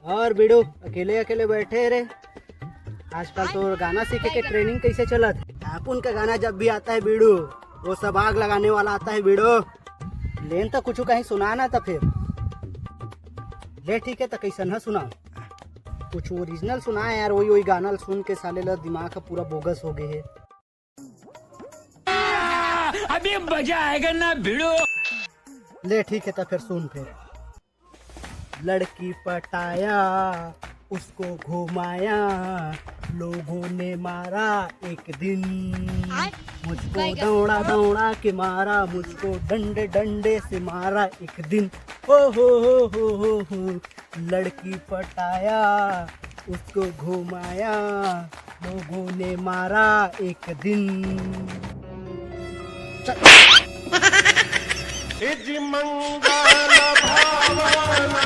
और बिडू अकेले अकेले बैठे रे। आजकल तो गाना सीखे के ट्रेनिंग कैसे चलत। अपन का गाना जब भी आता है बिडू वो सब आग लगाने वाला आता है बिडू। लेन तो कुछ कहीं सुनाना था फिर ले ठीक है तो कैसन है सुना कुछ ओरिजिनल सुना है यार। वही वही गाना सुन के साले ला दिमाग का पूरा बोगस हो गए है। अभी मजा आएगा ना भिड़ो। ले ठीक है तो फिर सुन फिर। लड़की पटाया उसको घुमाया लोगों ने मारा एक दिन। मुझको दौड़ा दौड़ा के मारा मुझको डंडे डंडे से मारा एक दिन। हो हो लड़की पटाया उसको घुमाया लोगों ने मारा एक दिन। मंगल भावना